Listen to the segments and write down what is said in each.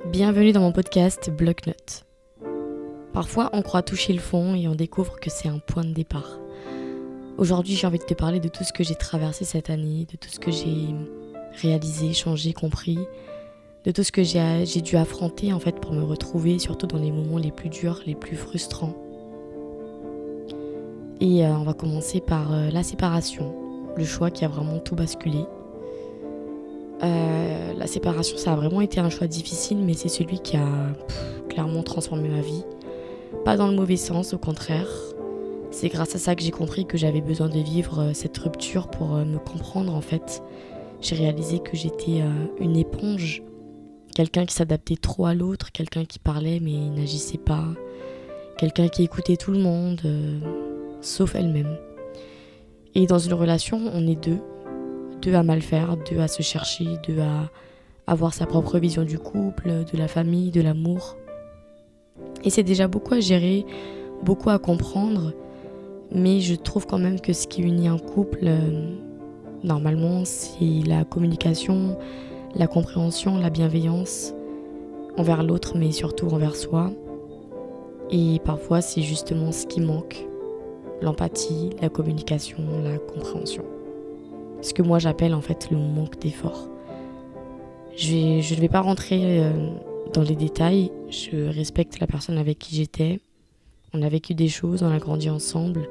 Bienvenue dans mon podcast Bloc-Notes. Parfois, on croit toucher le fond et on découvre que c'est un point de départ. Aujourd'hui, j'ai envie de te parler de tout ce que j'ai traversé cette année, de tout ce que j'ai réalisé, changé, compris, de tout ce que j'ai dû affronter en fait pour me retrouver, surtout dans les moments les plus durs, les plus frustrants. Et on va commencer par la séparation, le choix qui a vraiment tout basculé. La séparation, ça a vraiment été un choix difficile, mais c'est celui qui a clairement transformé ma vie. Pas dans le mauvais sens, au contraire. C'est grâce à ça que j'ai compris que j'avais besoin de vivre cette rupture pour me comprendre en fait. J'ai réalisé que j'étais une éponge, quelqu'un qui s'adaptait trop à l'autre, quelqu'un qui parlait mais n'agissait pas, quelqu'un qui écoutait tout le monde, sauf elle-même. Et dans une relation, on est deux à mal faire, deux à se chercher, deux à avoir sa propre vision du couple, de la famille, de l'amour. Et c'est déjà beaucoup à gérer, beaucoup à comprendre, mais je trouve quand même que ce qui unit un couple, normalement, c'est la communication, la compréhension, la bienveillance envers l'autre, mais surtout envers soi. Et parfois, c'est justement ce qui manque, l'empathie, la communication, la compréhension. Ce que moi j'appelle en fait le manque d'effort. Je ne vais pas rentrer dans les détails, je respecte la personne avec qui j'étais. On a vécu des choses, on a grandi ensemble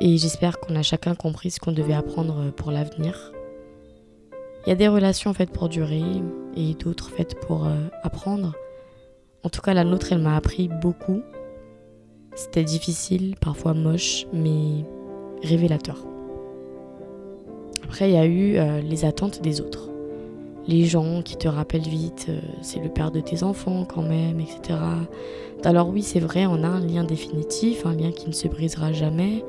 et j'espère qu'on a chacun compris ce qu'on devait apprendre pour l'avenir. Il y a des relations faites pour durer et d'autres faites pour apprendre. En tout cas, la nôtre, elle m'a appris beaucoup. C'était difficile, parfois moche, mais révélateur. Après, il y a eu les attentes des autres. Les gens qui te rappellent vite, c'est le père de tes enfants quand même, etc. Alors oui, c'est vrai, on a un lien définitif, un lien qui ne se brisera jamais,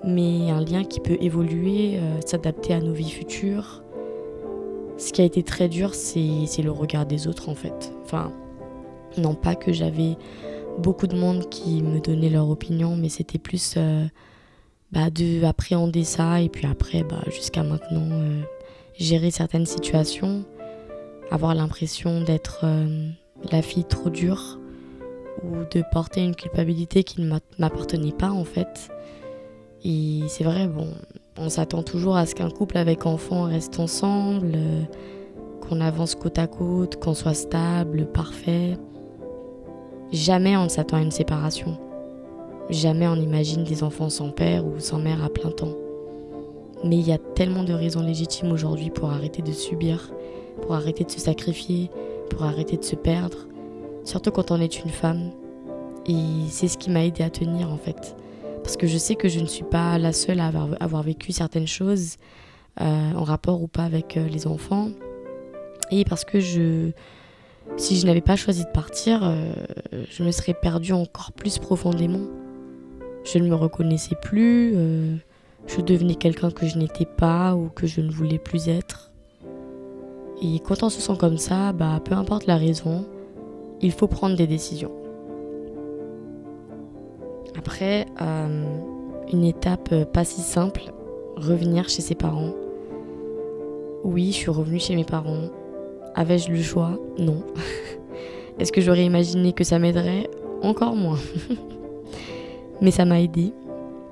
mais un lien qui peut évoluer, s'adapter à nos vies futures. Ce qui a été très dur, c'est le regard des autres en fait. Enfin, non pas que j'avais beaucoup de monde qui me donnait leur opinion, mais c'était plus de appréhender ça et puis après jusqu'à maintenant gérer certaines situations, avoir l'impression d'être la fille trop dure ou de porter une culpabilité qui ne m'appartenait pas en fait. Et c'est vrai, on s'attend toujours à ce qu'un couple avec enfants reste ensemble, qu'on avance côte à côte, qu'on soit stable, parfait. Jamais on ne s'attend à une séparation. Jamais on imagine des enfants sans père ou sans mère à plein temps. Mais il y a tellement de raisons légitimes aujourd'hui pour arrêter de subir, pour arrêter de se sacrifier, pour arrêter de se perdre. Surtout quand on est une femme. Et c'est ce qui m'a aidée à tenir en fait. Parce que je sais que je ne suis pas la seule à avoir vécu certaines choses en rapport ou pas avec les enfants. Et parce que si je n'avais pas choisi de partir, je me serais perdue encore plus profondément. Je ne me reconnaissais plus, je devenais quelqu'un que je n'étais pas ou que je ne voulais plus être. Et quand on se sent comme ça, peu importe la raison, il faut prendre des décisions. Après, une étape pas si simple, revenir chez ses parents. Oui, je suis revenue chez mes parents. Avais-je le choix ? Non. Est-ce que j'aurais imaginé que ça m'aiderait ? Encore moins. Mais ça m'a aidée.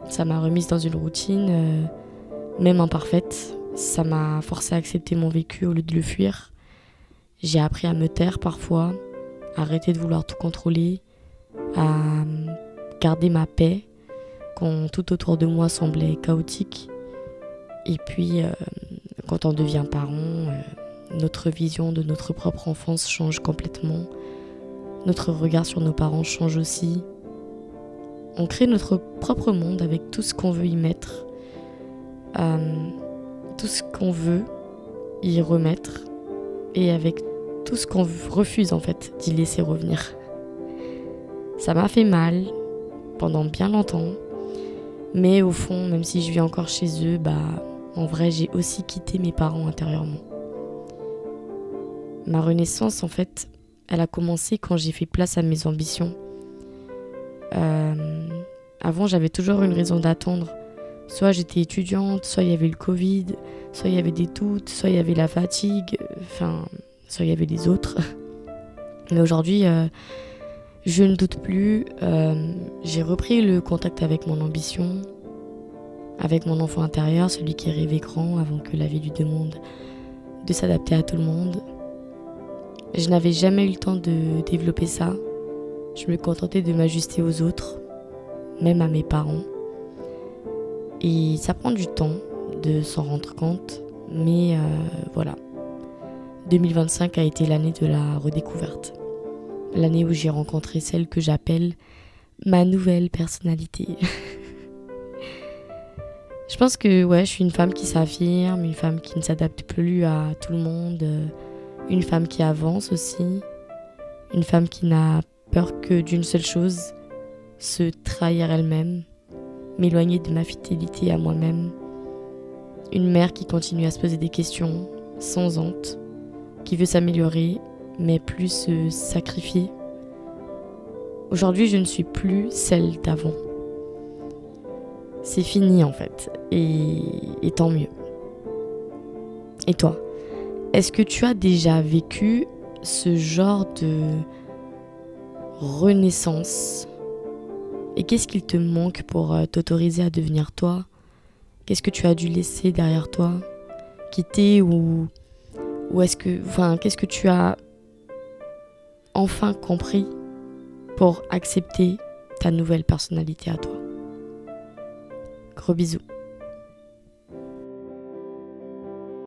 Ça m'a remise dans une routine, même imparfaite. Ça m'a forcé à accepter mon vécu au lieu de le fuir. J'ai appris à me taire parfois, à arrêter de vouloir tout contrôler, à garder ma paix quand tout autour de moi semblait chaotique. Et puis, quand on devient parent, notre vision de notre propre enfance change complètement. Notre regard sur nos parents change aussi. On crée notre propre monde avec tout ce qu'on veut y mettre, tout ce qu'on veut y remettre et avec tout ce qu'on refuse en fait d'y laisser revenir. Ça m'a fait mal pendant bien longtemps, mais au fond, même si je vis encore chez eux, en vrai j'ai aussi quitté mes parents intérieurement. Ma renaissance en fait, elle a commencé quand j'ai fait place à mes ambitions. Avant, j'avais toujours une raison d'attendre. Soit j'étais étudiante, soit il y avait le Covid, soit il y avait des doutes, soit il y avait la fatigue, soit il y avait les autres. Mais aujourd'hui, je ne doute plus. J'ai repris le contact avec mon ambition, avec mon enfant intérieur, celui qui rêvait grand avant que la vie lui demande de s'adapter à tout le monde. Je n'avais jamais eu le temps de développer ça. Je me contentais de m'ajuster aux autres, même à mes parents. Et ça prend du temps de s'en rendre compte, mais voilà. 2025 a été l'année de la redécouverte. L'année où j'ai rencontré celle que j'appelle ma nouvelle personnalité. Je pense que je suis une femme qui s'affirme, une femme qui ne s'adapte plus à tout le monde, une femme qui avance aussi, une femme qui n'a peur que d'une seule chose, se trahir elle-même, m'éloigner de ma fidélité à moi-même, une mère qui continue à se poser des questions sans honte, qui veut s'améliorer mais plus se sacrifier. Aujourd'hui, je ne suis plus celle d'avant. C'est fini en fait, et tant mieux. Et toi, est-ce que tu as déjà vécu ce genre de renaissance? Et qu'est-ce qu'il te manque pour t'autoriser à devenir toi? Qu'est-ce que tu as dû laisser derrière toi? Quitter ou qu'est-ce que tu as enfin compris pour accepter ta nouvelle personnalité à toi? Gros bisous.